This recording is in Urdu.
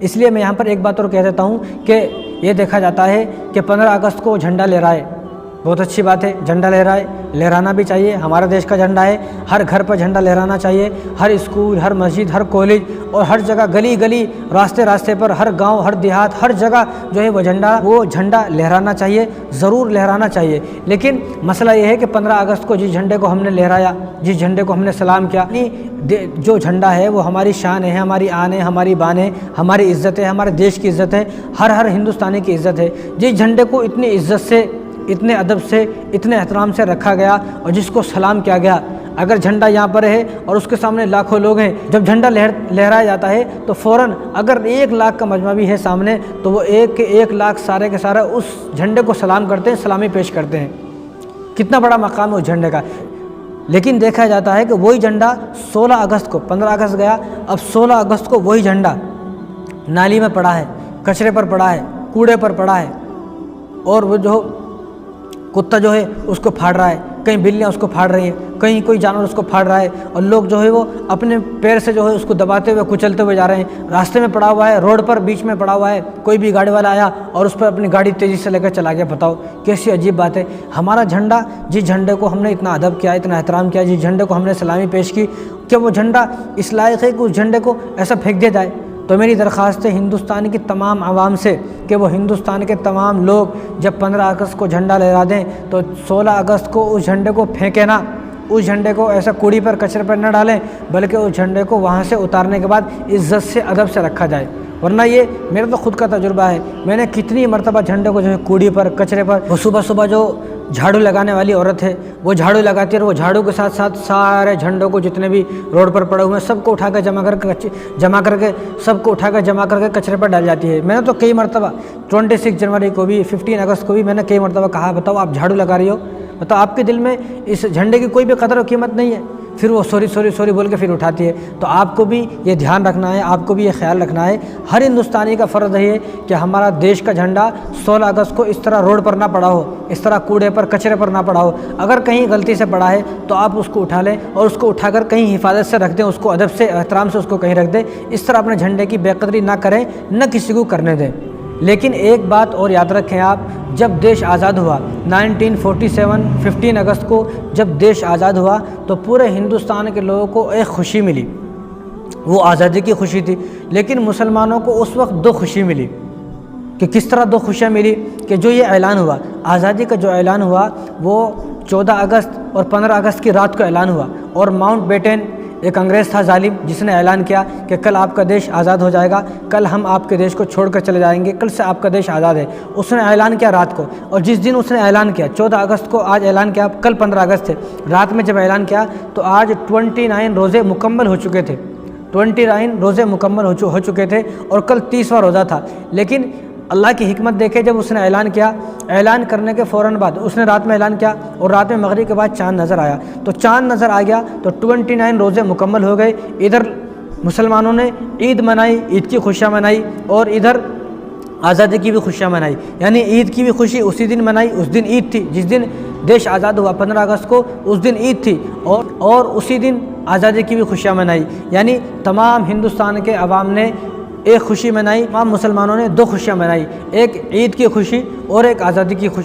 اس لیے میں یہاں پر ایک بات اور کہہ دیتا ہوں کہ یہ دیکھا جاتا ہے کہ 15 اگست کو جھنڈا لہرائے، بہت اچھی بات ہے، جھنڈا لہرائے، لہرانا بھی چاہیے، ہمارا دیش کا جھنڈا ہے، ہر گھر پر جھنڈا لہرانا چاہیے، ہر اسکول، ہر مسجد، ہر کالج اور ہر جگہ، گلی گلی، راستے راستے پر، ہر گاؤں، ہر دیہات، ہر جگہ جو ہے وہ جھنڈا لہرانا چاہیے، ضرور لہرانا چاہیے۔ لیکن مسئلہ یہ ہے کہ 15 اگست کو جس جھنڈے کو ہم نے لہرایا، جس جھنڈے کو ہم نے سلام کیا، جو جھنڈا ہے وہ ہماری شان ہے، ہماری آن ہے، ہماری بان ہے، ہماری عزت ہے، ہمارے دیش کی عزت ہے، ہر ہندوستانی کی عزت ہے۔ جس جھنڈے کو اتنی عزت سے، اتنے ادب سے، اتنے احترام سے رکھا گیا اور جس کو سلام کیا گیا، اگر جھنڈا یہاں پر ہے اور اس کے سامنے لاکھوں لوگ ہیں، جب جھنڈا لہرایا جاتا ہے تو فوراً اگر 1 لاکھ کا مجمع بھی ہے سامنے تو وہ 1 لاکھ سارے کے سارے اس جھنڈے کو سلام کرتے ہیں، سلامی پیش کرتے ہیں۔ کتنا بڑا مقام ہے اس جھنڈے کا۔ لیکن دیکھا جاتا ہے کہ وہی جھنڈا 16 اگست کو، 15 اگست گیا، اب 16 اگست کو وہی جھنڈا نالی میں پڑا ہے، کچرے پر پڑا ہے، کوڑے پر پڑا ہے، اور وہ جو کتا جو ہے اس کو پھاڑ رہا ہے، کہیں بلیاں اس کو پھاڑ رہی ہیں، کہیں کوئی جانور اس کو پھاڑ رہا ہے، اور لوگ جو ہے وہ اپنے پیر سے جو ہے اس کو دباتے ہوئے، کچلتے ہوئے جا رہے ہیں۔ راستے میں پڑا ہوا ہے، روڈ پر بیچ میں پڑا ہوا ہے، کوئی بھی گاڑی والا آیا اور اس پر اپنی گاڑی تیزی سے لے کر چلا گیا۔ بتاؤ کیسی عجیب بات ہے۔ ہمارا جھنڈا، جس جھنڈے کو ہم نے اتنا ادب کیا، اتنا احترام کیا، جس جھنڈے کو ہم نے سلامی پیش کی، کیا وہ جھنڈا اس لائق ہے کہ اس جھنڈے کو ایسا پھینک دیا جائے؟ تو میری درخواست ہے ہندوستان کی تمام عوام سے کہ وہ ہندوستان کے تمام لوگ جب 15 اگست کو جھنڈا لہرا دیں تو 16 اگست کو اس جھنڈے کو پھینکیں نہ، اس جھنڈے کو ایسا کوڑی پر، کچرے پر نہ ڈالیں، بلکہ اس جھنڈے کو وہاں سے اتارنے کے بعد عزت سے، ادب سے رکھا جائے۔ ورنہ یہ میرا تو خود کا تجربہ ہے، میں نے کتنی مرتبہ جھنڈے کو جو ہے کوڑی پر، کچرے پر، وہ صبح صبح جو جھاڑو لگانے والی عورت ہے وہ جھاڑو لگاتی ہے اور وہ جھاڑو کے ساتھ ساتھ سارے جھنڈوں کو جتنے بھی روڈ پر پڑے ہوئے ہیں سب کو اٹھا کر جمع کر کے کچرے پر ڈال جاتی ہے۔ میں نے تو کئی مرتبہ 26 جنوری کو بھی، 15 اگست کو بھی میں نے کئی مرتبہ کہا، بتاؤ آپ جھاڑو لگا رہی ہو، بتاؤ آپ کے دل میں اس جھنڈے کی کوئی بھی قدر و قیمت نہیں ہے، پھر وہ سوری بول کے پھر اٹھاتی ہے۔ تو آپ کو بھی یہ دھیان رکھنا ہے، آپ کو بھی یہ خیال رکھنا ہے، ہر ہندوستانی کا فرض ہے کہ ہمارا دیش کا جھنڈا 16 اگست کو اس طرح روڈ پر نہ پڑا ہو، اس طرح کوڑے پر، کچرے پر نہ پڑا ہو۔ اگر کہیں غلطی سے پڑا ہے تو آپ اس کو اٹھا لیں اور اس کو اٹھا کر کہیں حفاظت سے رکھ دیں، اس کو ادب سے، احترام سے اس کو کہیں رکھ دیں۔ اس طرح اپنے جھنڈے کی بے قدری نہ کریں، نہ کسی کو کرنے دیں۔ لیکن ایک بات اور یاد رکھیں آپ، جب دیش آزاد ہوا 1947 15 اگست کو جب دیش آزاد ہوا تو پورے ہندوستان کے لوگوں کو ایک خوشی ملی، وہ آزادی کی خوشی تھی۔ لیکن مسلمانوں کو اس وقت 2 خوشی ملی، کہ کس طرح 2 خوشیاں ملی، کہ جو یہ اعلان ہوا، آزادی کا جو اعلان ہوا وہ 14 اگست اور 15 اگست کی رات کو اعلان ہوا، اور ماؤنٹ بیٹن ایک انگریز تھا ظالم، جس نے اعلان کیا کہ کل آپ کا دیش آزاد ہو جائے گا، کل ہم آپ کے دیش کو چھوڑ کر چلے جائیں گے، کل سے آپ کا دیش آزاد ہے۔ اس نے اعلان کیا رات کو، اور جس دن اس نے اعلان کیا 14 اگست کو، آج اعلان کیا، کل 15 اگست ہے، رات میں جب اعلان کیا تو آج 29 روزے مکمل ہو چکے تھے، 29 روزے مکمل ہو چکے تھے، اور کل 30واں روزہ تھا۔ لیکن اللہ کی حکمت دیکھے، جب اس نے اعلان کیا، اعلان کرنے کے فوراً بعد اس نے رات میں اعلان کیا، اور رات میں مغرب کے بعد چاند نظر آیا، تو چاند نظر آ گیا تو 29 روزے مکمل ہو گئے۔ ادھر مسلمانوں نے عید منائی، عید کی خوشیاں منائی، اور ادھر آزادی کی بھی خوشیاں منائی، یعنی عید کی بھی خوشی اسی دن منائی، اس دن عید تھی جس دن دیش آزاد ہوا 15 اگست کو، اس دن عید تھی، اور اسی دن آزادی کی بھی خوشیاں منائی، یعنی تمام ہندوستان کے عوام نے ایک خوشی منائی، تمام مسلمانوں نے 2 خوشیاں منائی، ایک عید کی خوشی اور ایک آزادی کی خوشی۔